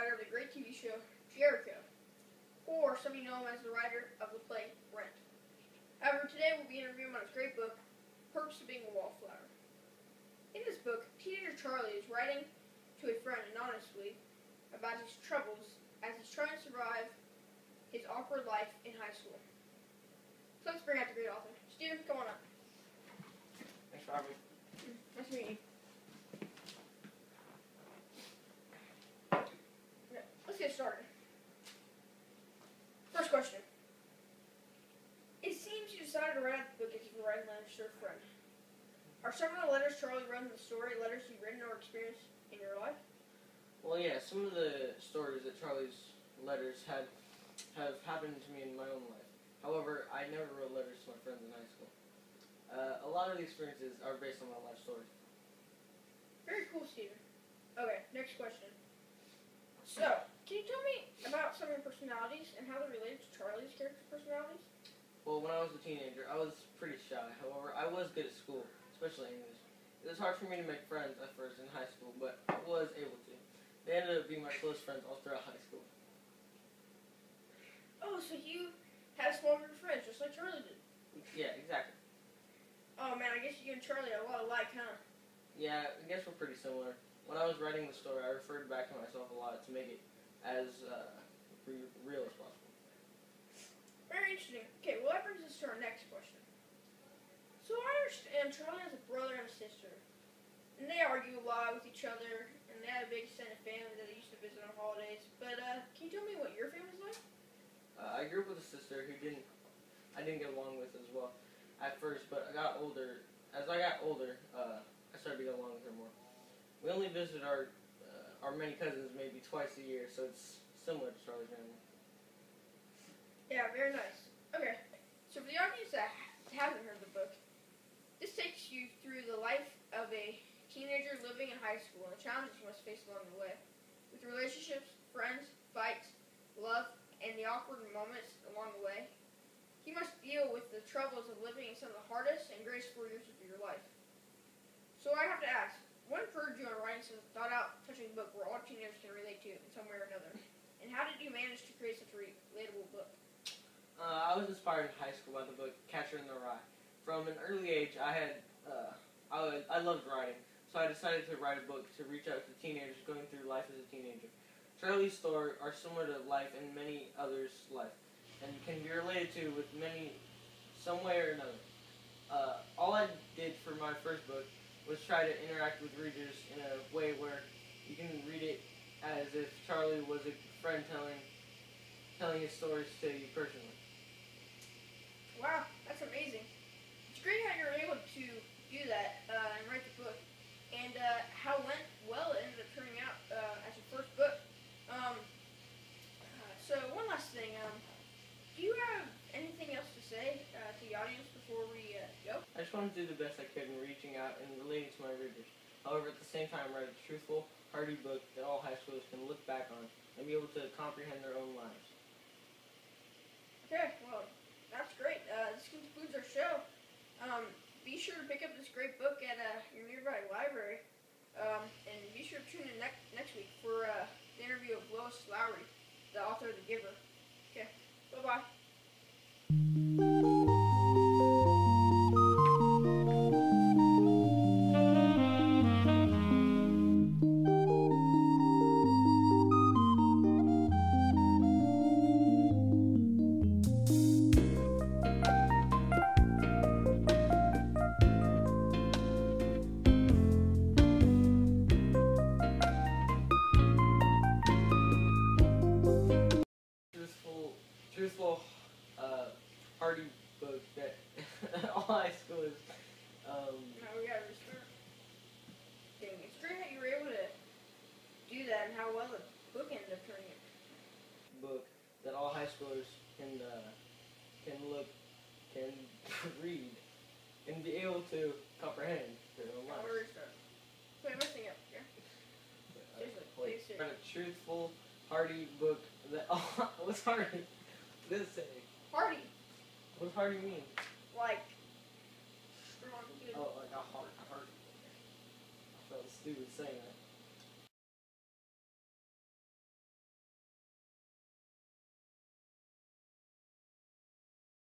writer of the great TV show Jericho, or some of you know him as the writer of the play Rent. However, today we'll be interviewing him on his great book, Perks of Being a Wallflower. In this book, teenager Charlie is writing to a friend anonymously about his troubles as he's trying to survive his awkward life in high school. So let's bring out the great author. Steven, come on up. Thanks for having me. Nice to meet you. Okay, let's get started. First question. It seems you decided to write the book as you were writing letters to a friend. Are some of the letters Charlie wrote in the story letters you've written or experienced in your life? Well, yeah, some of the stories that Charlie's letters have happened to me in my own life. However, I never wrote letters to my friends in high school. A lot of the experiences are based on my life story. Very cool, Steven. Okay, next question. So, can you tell me about some of your personalities and how they're related to Charlie's character's personalities? Well, when I was a teenager, I was pretty shy. However, I was good at school, especially English. It was hard for me to make friends at first in high school, but I was able to. They ended up being my close friends all throughout high school. Oh, so you had a small group of friends, just like Charlie did. Yeah, exactly. Oh man, I guess you and Charlie are a lot alike, huh? Yeah, I guess we're pretty similar. When I was writing the story, I referred back to myself a lot to make it as real as possible. Very interesting. Okay, well that brings us to our next question. So I understand Charlie has a brother and a sister, and they argue a lot with each other, and they have a big extended family that they used to visit on holidays. But can you tell me what your family's like? I grew up with a sister who I didn't get along with as well at first, but I got older. As I got older, I started to get along with her more. We only visit our many cousins maybe twice a year, so it's similar to Charlie's family. Yeah, very nice. Okay, so for the audience that hasn't heard the book, this takes you through the life of a teenager living in high school and the challenges you must face along the way. With relationships, friends, fights, love, and the awkward moments along the way, he must deal with the troubles of living in some of the hardest and greatest 4 years of your life. So I have to ask, what encouraged you on writing such a thought-out, touching book where all teenagers can relate to in some way or another? And how did you manage to create such a relatable book? I was inspired in high school by the book Catcher in the Rye. From an early age, I loved writing, so I decided to write a book to reach out to teenagers going through life as a teenager. Charlie's stories are similar to life and many others' life, and can be related to with many, some way or another. All I did for my first book was try to interact with readers in a way where you can read it as if Charlie was a friend telling his stories to you personally. Wow, that's amazing. It's great how you're able to do that and write the book, and how well it ended up turning out as your first book. So one last thing, do you have anything else to say to the audience before we go? I just wanted to do the best I could in reaching out and relating to my readers. However, at the same time, write a truthful, hearty book that all high schoolers can look back on and be able to comprehend their own lives. Okay, well, that's great. This concludes our show. Be sure to pick up this great book at your nearby library. And be sure to tune in next week for the interview of Lois Lowry, the author of The Giver. Okay, bye-bye. Truthful, hearty book that all high schoolers. Now we gotta restart. Dang, it's great how you were able to do that and how well the book ended up turning out. Book that all high schoolers can read, and be able to comprehend their own Now lives. we're restart. Wait, messing up, yeah? Seriously, please, seriously. Write a truthful, hearty book that what's hearty? This say. Hardy. What does hearty mean? Like, strong, good. Oh, like a heart. I felt stupid saying that.